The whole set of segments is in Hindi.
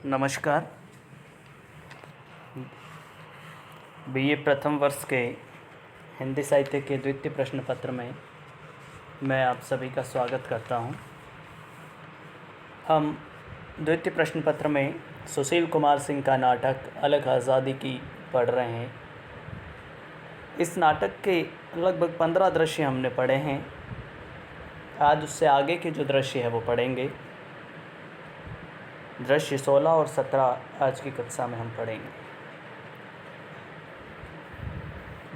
नमस्कार। बीए प्रथम वर्ष के हिंदी साहित्य के द्वितीय प्रश्न पत्र में मैं आप सभी का स्वागत करता हूं। हम द्वितीय प्रश्न पत्र में सुशील कुमार सिंह का नाटक अलग आज़ादी की पढ़ रहे हैं। इस नाटक के लगभग 15 दृश्य हमने पढ़े हैं। आज उससे आगे के जो दृश्य है वो पढ़ेंगे। दृश्य 16 और 17 आज की कक्षा में हम पढ़ेंगे।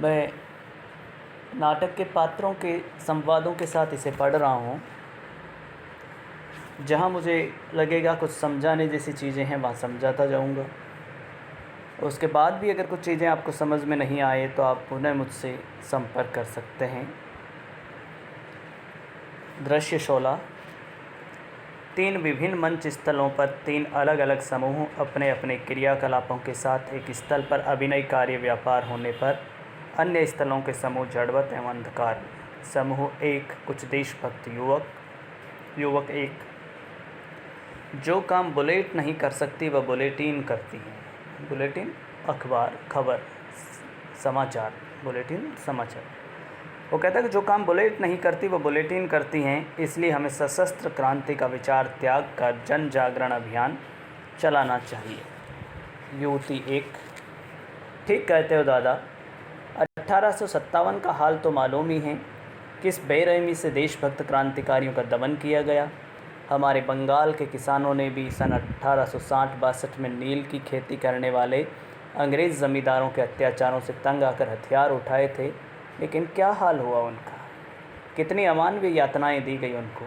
मैं नाटक के पात्रों के संवादों के साथ इसे पढ़ रहा हूँ। जहाँ मुझे लगेगा कुछ समझाने जैसी चीज़ें हैं वहाँ समझाता जाऊँगा। उसके बाद भी अगर कुछ चीज़ें आपको समझ में नहीं आए तो आप पुनः मुझसे संपर्क कर सकते हैं। दृश्य 16। 3 विभिन्न मंच स्थलों पर 3 अलग अलग समूह अपने अपने क्रियाकलापों के साथ एक स्थल पर अभिनय कार्य व्यापार होने पर अन्य स्थलों के समूह जड़वत एवं अंधकार। समूह 1 कुछ देशभक्त युवक 1 जो काम बुलेट नहीं कर सकती वह बुलेटिन करती है। बुलेटिन अखबार, खबर, समाचार। बुलेटिन समाचार। वो कहता है कि जो काम बुलेट नहीं करती वो बुलेटिन करती हैं, इसलिए हमें सशस्त्र क्रांति का विचार त्याग कर जन जागरण अभियान चलाना चाहिए। युवती 1 ठीक कहते हो दादा। 1857 का हाल तो मालूम ही है। किस बेरहमी से देशभक्त क्रांतिकारियों का दमन किया गया। हमारे बंगाल के किसानों ने भी सन 1860-62 में नील की खेती करने वाले अंग्रेज़ ज़मींदारों के अत्याचारों से तंग आकर हथियार उठाए थे, लेकिन क्या हाल हुआ उनका। कितनी अमानवीय यातनाएं दी गई उनको।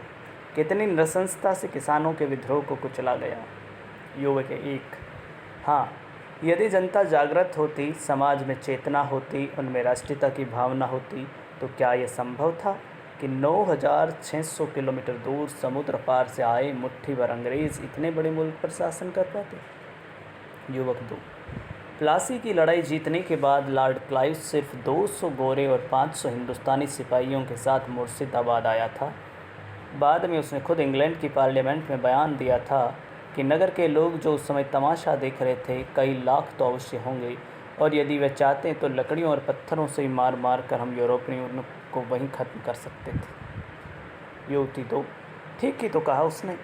कितनी नृशंसता से किसानों के विद्रोह को कुचला गया। युवक 1 हाँ, यदि जनता जागृत होती, समाज में चेतना होती, उनमें राष्ट्रीयता की भावना होती, तो क्या यह संभव था कि 9600 किलोमीटर दूर समुद्र पार से आए मुट्ठी भर अंग्रेज़ इतने बड़े मुल्क पर शासन कर पाते। युवक 2 प्लासी की लड़ाई जीतने के बाद लॉर्ड क्लाइव सिर्फ 200 गोरे और 500 हिंदुस्तानी सिपाहियों के साथ मुर्शिदाबाद आया था। बाद में उसने खुद इंग्लैंड की पार्लियामेंट में बयान दिया था कि नगर के लोग जो उस समय तमाशा देख रहे थे कई लाख तो अवश्य होंगे, और यदि वे चाहते हैं तो लकड़ियों और पत्थरों से ही मार मार कर हम यूरोपियों को वहीं ख़त्म कर सकते थे। युवती 2 ठीक ही तो कहा उसने।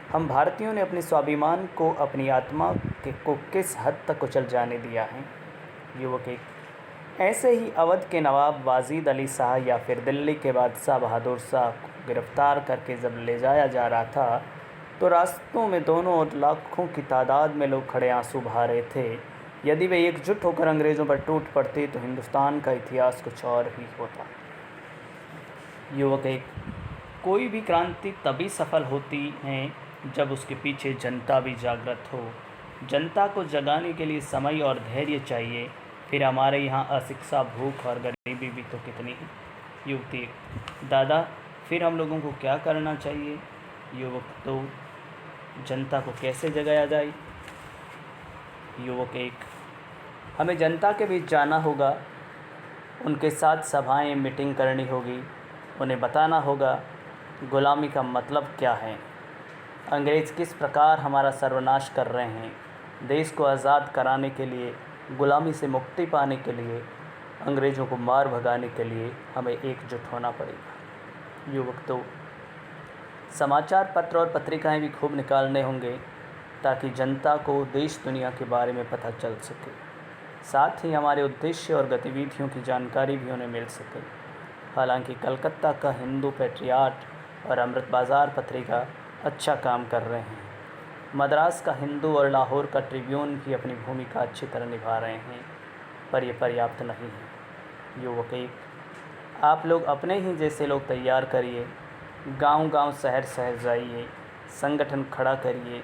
हम भारतीयों ने अपने स्वाभिमान को, अपनी आत्मा को किस हद तक कुचल जाने दिया है। युवक 1 ऐसे ही अवध के नवाब वाजिद अली शाह या फिर दिल्ली के बादशाह बहादुर शाह को गिरफ्तार करके जब ले जाया जा रहा था तो रास्तों में दोनों ओर लाखों की तादाद में लोग खड़े आंसू बहा रहे थे। यदि वे एकजुट होकर अंग्रेज़ों पर टूट पड़ते तो हिंदुस्तान का इतिहास कुछ और ही होता। युवक 1 कोई भी क्रांति तभी सफल होती है जब उसके पीछे जनता भी जागृत हो। जनता को जगाने के लिए समय और धैर्य चाहिए। फिर हमारे यहाँ अशिक्षा, भूख और गरीबी भी तो कितनी है। युवती 1 दादा फिर हम लोगों को क्या करना चाहिए। युवक 2 जनता को कैसे जगाया जाए। युवक 1 हमें जनता के बीच जाना होगा, उनके साथ सभाएं, मीटिंग करनी होगी, उन्हें बताना होगा गुलामी का मतलब क्या है, अंग्रेज़ किस प्रकार हमारा सर्वनाश कर रहे हैं। देश को आज़ाद कराने के लिए, गुलामी से मुक्ति पाने के लिए, अंग्रेज़ों को मार भगाने के लिए हमें एकजुट होना पड़ेगा। युवक 2 समाचार पत्र और पत्रिकाएं भी खूब निकालने होंगे ताकि जनता को देश दुनिया के बारे में पता चल सके। साथ ही हमारे उद्देश्य और गतिविधियों की जानकारी भी उन्हें मिल सके। हालांकि कलकत्ता का हिंदू पेट्रियाट और अमृत बाज़ार पत्रिका अच्छा काम कर रहे हैं। मद्रास का हिंदू और लाहौर का ट्रिब्यून भी अपनी भूमिका अच्छी तरह निभा रहे हैं, पर यह पर्याप्त नहीं है। युवक 1 आप लोग अपने ही जैसे लोग तैयार करिए, गांव-गांव, शहर-शहर जाइए, संगठन खड़ा करिए।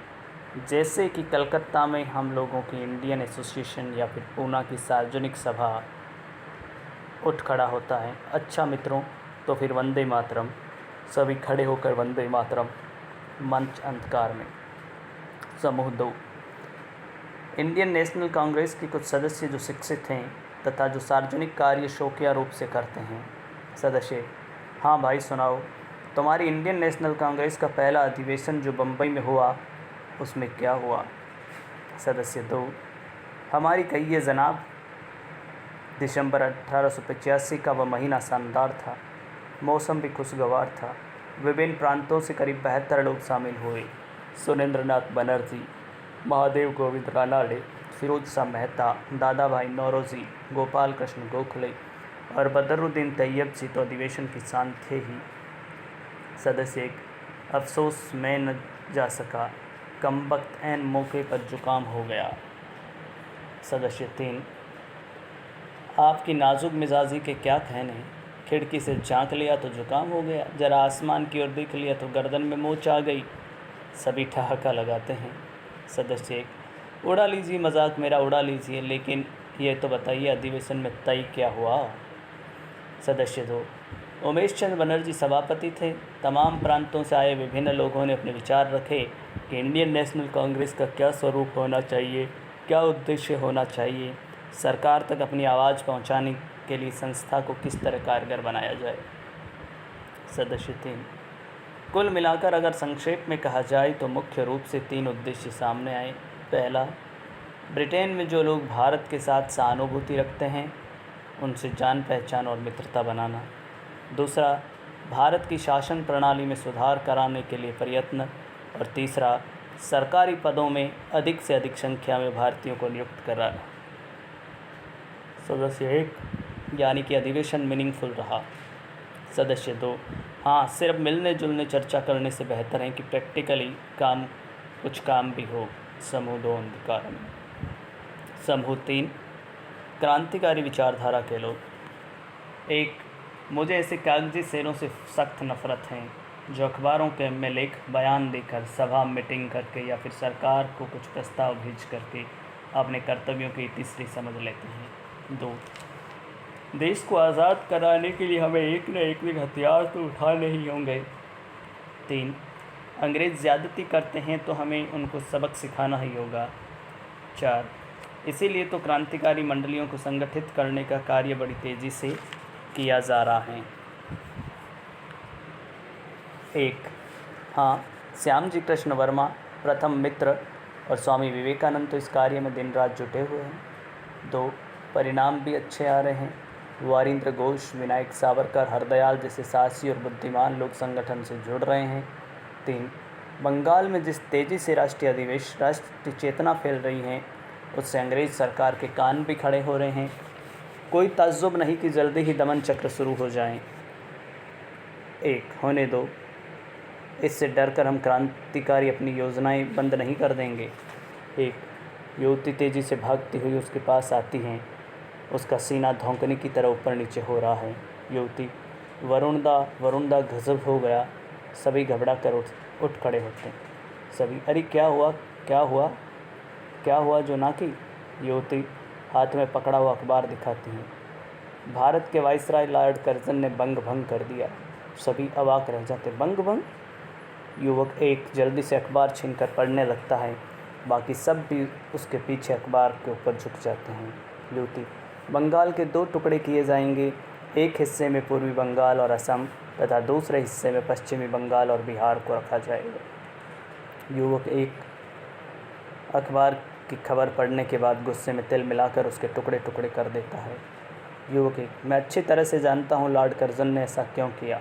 जैसे कि कलकत्ता में हम लोगों की इंडियन एसोसिएशन या फिर पूना की सार्वजनिक सभा उठ खड़ा होता है। अच्छा मित्रों, तो फिर वंदे मातरम। सभी खड़े होकर वंदे मातरम। मंच अंधकार में। समूह 2 इंडियन नेशनल कांग्रेस के कुछ सदस्य जो शिक्षित हैं तथा जो सार्वजनिक कार्य शौकिया रूप से करते हैं। सदस्य हाँ भाई सुनाओ, तुम्हारी इंडियन नेशनल कांग्रेस का पहला अधिवेशन जो बम्बई में हुआ उसमें क्या हुआ। सदस्य 2, हमारी कहिए जनाब। दिसंबर 1885 का वह महीना शानदार था। मौसम भी खुशगवार था। विभिन्न प्रांतों से करीब 72 लोग शामिल हुए। सुरेंद्र नाथ बनर्जी, महादेव गोविंद रानाडे, फिरोज शाह मेहता, दादा भाई नौरोजी, गोपाल कृष्ण गोखले और बदरुद्दीन तैयब जी तो अधिवेशन के शान थे ही। सदस्य 1, अफसोस मैं न जा सका, कमबख्त ऐन मौके पर जुकाम हो गया। सदस्य 3, आपकी नाजुक मिजाजी के क्या कहने, खिड़की से झांक लिया तो जुकाम हो गया, जरा आसमान की ओर देख लिया तो गर्दन में मोच आ गई। सभी ठहाका लगाते हैं। सदस्य 1, उड़ा लीजिए मजाक मेरा, उड़ा लीजिए, लेकिन ये तो बताइए अधिवेशन में तय क्या हुआ। सदस्य 2, उमेश चंद्र बनर्जी सभापति थे। तमाम प्रांतों से आए विभिन्न लोगों ने अपने विचार रखे कि इंडियन नेशनल कांग्रेस का क्या स्वरूप होना चाहिए, क्या उद्देश्य होना चाहिए, सरकार तक अपनी आवाज़ पहुंचाने के लिए संस्था को किस तरह कारगर बनाया जाए। सदस्य 3, कुल मिलाकर अगर संक्षेप में कहा जाए तो मुख्य रूप से 3 उद्देश्य सामने आए। पहला, ब्रिटेन में जो लोग भारत के साथ सहानुभूति रखते हैं उनसे जान पहचान और मित्रता बनाना। दूसरा, भारत की शासन प्रणाली में सुधार कराने के लिए प्रयत्न। और तीसरा, सरकारी पदों में अधिक से अधिक संख्या में भारतीयों को नियुक्त कराना। सदस्य 1, यानी कि अधिवेशन मीनिंगफुल रहा। सदस्य 2, हाँ, सिर्फ मिलने जुलने चर्चा करने से बेहतर है कि प्रैक्टिकली कुछ काम भी हो। समूह 2, अंधकार में। समूह 3, क्रांतिकारी विचारधारा के लोग। 1, मुझे ऐसे कागजी शेरों से सख्त नफरत है जो अखबारों के में लेख बयान देकर, सभा मीटिंग करके या फिर सरकार को कुछ प्रस्ताव भेज करके अपने कर्तव्यों की तीसरी समझ लेते हैं। 2, देश को आज़ाद कराने के लिए हमें एक न एक दिन हथियार तो उठाने ही होंगे। 3, अंग्रेज़ ज़्यादती करते हैं तो हमें उनको सबक सिखाना ही होगा। 4, इसीलिए तो क्रांतिकारी मंडलियों को संगठित करने का कार्य बड़ी तेज़ी से किया जा रहा है। 1, हाँ, श्याम जी कृष्ण वर्मा, प्रथम मित्र और स्वामी विवेकानंद तो इस कार्य में दिन रात जुटे हुए हैं। 2, परिणाम भी अच्छे आ रहे हैं। वारिंद्र घोष, विनायक सावरकर, हरदयाल जैसे साहसी और बुद्धिमान लोग संगठन से जुड़ रहे हैं। 3, बंगाल में जिस तेज़ी से राष्ट्रीय चेतना फैल रही है उससे अंग्रेज़ सरकार के कान भी खड़े हो रहे हैं। कोई ताज्जुब नहीं कि जल्दी ही दमन चक्र शुरू हो जाएं। 1, होने दो, इससे डरकर हम क्रांतिकारी अपनी योजनाएं बंद नहीं कर देंगे। 1, युवती तेज़ी से भागती हुई उसके पास आती हैं। उसका सीना धौंकने की तरह ऊपर नीचे हो रहा है। युवती, वरुणदा गजब हो गया। सभी घबरा कर उठ खड़े होते हैं। सभी, अरे क्या हुआ क्या हुआ क्या हुआ जो ना की। युवती हाथ में पकड़ा हुआ अखबार दिखाती हैं। भारत के वाइसराय लॉर्ड कर्जन ने बंग भंग कर दिया। सभी अवाक रह जाते। बंग भंग? युवक 1 जल्दी से अखबार छीनकर पढ़ने लगता है। बाकी सब भी उसके पीछे अखबार के ऊपर झुक जाते हैं। युवती, बंगाल के 2 टुकड़े किए जाएंगे। एक हिस्से में पूर्वी बंगाल और असम तथा दूसरे हिस्से में पश्चिमी बंगाल और बिहार को रखा जाएगा। युवक 1 अखबार की खबर पढ़ने के बाद गुस्से में तिल मिलाकर उसके टुकड़े टुकड़े कर देता है। युवक 1, मैं अच्छी तरह से जानता हूँ लॉर्ड कर्जन ने ऐसा क्यों किया।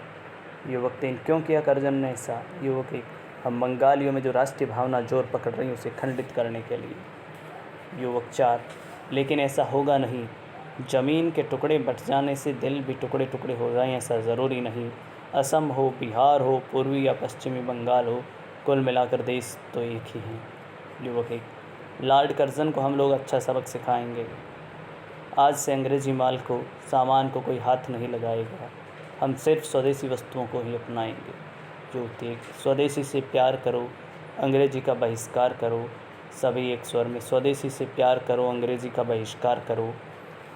युवक 3, क्यों किया कर्जन ने ऐसा। युवक 1, हम बंगालियों में जो राष्ट्रीय भावना जोर पकड़ रही है उसे खंडित करने के लिए। युवक 4, लेकिन ऐसा होगा नहीं। ज़मीन के टुकड़े बट जाने से दिल भी टुकड़े टुकड़े हो जाएं ऐसा ज़रूरी नहीं। असम हो, बिहार हो, पूर्वी या पश्चिमी बंगाल हो, कुल मिलाकर देश तो एक ही है। युवक 1, लॉर्ड कर्जन को हम लोग अच्छा सबक सिखाएंगे। आज से अंग्रेज़ी माल को, सामान को कोई हाथ नहीं लगाएगा। हम सिर्फ स्वदेशी वस्तुओं को ही अपनाएंगे। युवक 1, स्वदेशी से प्यार करो, अंग्रेज़ी का बहिष्कार करो। सभी एक स्वर में, स्वदेशी से प्यार करो, अंग्रेज़ी का बहिष्कार करो।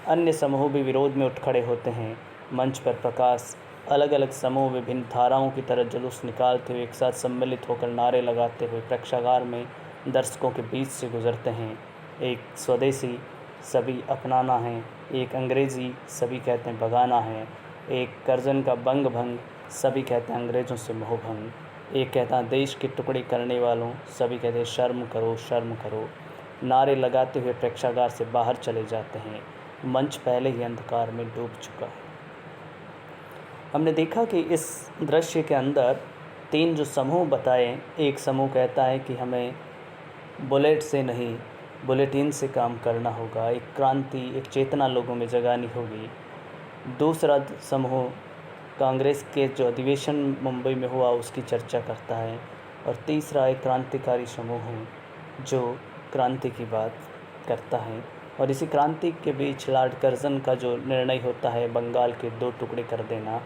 अन्य समूह भी विरोध में उठ खड़े होते हैं। मंच पर प्रकाश, अलग अलग समूह विभिन्न धाराओं की तरह जुलूस निकालते हुए एक साथ सम्मिलित होकर नारे लगाते हुए प्रेक्षागार में दर्शकों के बीच से गुजरते हैं। एक स्वदेशी, सभी अपनाना है। एक अंग्रेज़ी, सभी कहते हैं भगाना है। एक कर्जन का बंग भंग, सभी कहते हैं अंग्रेज़ों से मोह भंग। एक कहता है देश के टुकड़े करने वालों, सभी कहते हैं शर्म करो शर्म करो। नारे लगाते हुए प्रेक्षागार से बाहर चले जाते हैं। मंच पहले ही अंधकार में डूब चुका है। हमने देखा कि इस दृश्य के अंदर 3 जो समूह बताए, एक समूह कहता है कि हमें बुलेट से नहीं बुलेटिन से काम करना होगा, एक क्रांति, एक चेतना लोगों में जगानी होगी। दूसरा समूह कांग्रेस के जो अधिवेशन मुंबई में हुआ उसकी चर्चा करता है, और तीसरा एक क्रांतिकारी समूह है जो क्रांति की बात करता है। और इसी क्रांति के बीच लॉर्ड कर्जन का जो निर्णय होता है बंगाल के 2 टुकड़े कर देना,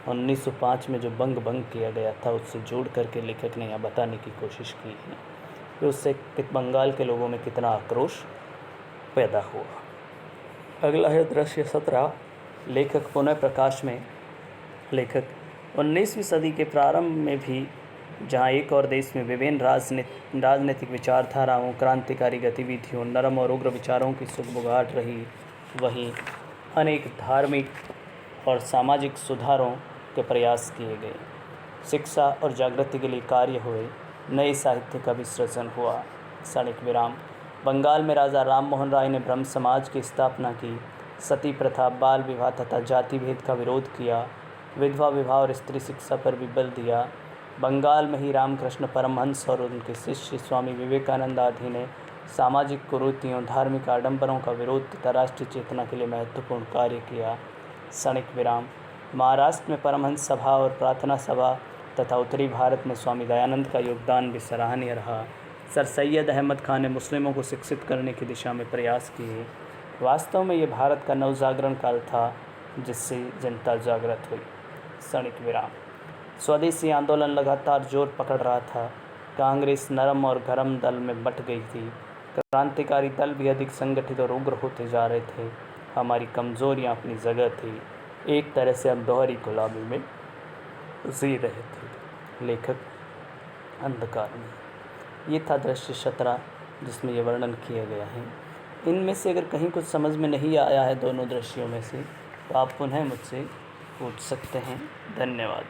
1905 में जो भंग किया गया था, उससे जोड़ करके लेखक ने यह बताने की कोशिश की है कि उससे बंगाल के लोगों में कितना आक्रोश पैदा हुआ। अगला है दृश्य 17। लेखक पुनः प्रकाश में लेखक 19वीं सदी के प्रारंभ में भी जहाँ एक और देश में विभिन्न राजनीतिक विचारधाराओं, क्रांतिकारी गतिविधियों, नरम और उग्र विचारों की सुगबुगाहट रही, वहीं अनेक धार्मिक और सामाजिक सुधारों के प्रयास किए गए, शिक्षा और जागृति के लिए कार्य हुए, नए साहित्य का भी सृजन हुआ। क्षणिक विराम। बंगाल में राजा राम मोहन राय ने ब्रह्म समाज की स्थापना की, सती प्रथा, बाल विवाह तथा जाति भेद का विरोध किया, विधवा विवाह और स्त्री शिक्षा पर भी बल दिया। बंगाल में ही रामकृष्ण परमहंस और उनके शिष्य स्वामी विवेकानंद आदि ने सामाजिक कुरीतियों, धार्मिक आडंबरों का विरोध तथा राष्ट्रीय चेतना के लिए महत्वपूर्ण कार्य किया। क्षणिक विराम। महाराष्ट्र में परमहंस सभा और प्रार्थना सभा तथा उत्तरी भारत में स्वामी दयानंद का योगदान भी सराहनीय रहा। सर सैयद अहमद खान ने मुस्लिमों को शिक्षित करने की दिशा में प्रयास किए। वास्तव में ये भारत का नवजागरण काल था जिससे जनता जागृत हुई। क्षणिक विराम। स्वदेशी आंदोलन लगातार जोर पकड़ रहा था। कांग्रेस नरम और गरम दल में बंट गई थी। क्रांतिकारी दल भी अधिक संगठित और उग्र होते जा रहे थे। हमारी कमज़ोरियाँ अपनी जगह थी। एक तरह से हम दोहरी गुलामी में जी रहे थे। लेखक अंधकार में। ये था दृश्य 17 जिसमें ये वर्णन किया गया है। इनमें से अगर कहीं कुछ समझ में नहीं आया है दोनों दृश्यों में से, तो आप पुनः मुझसे पूछ सकते हैं। धन्यवाद।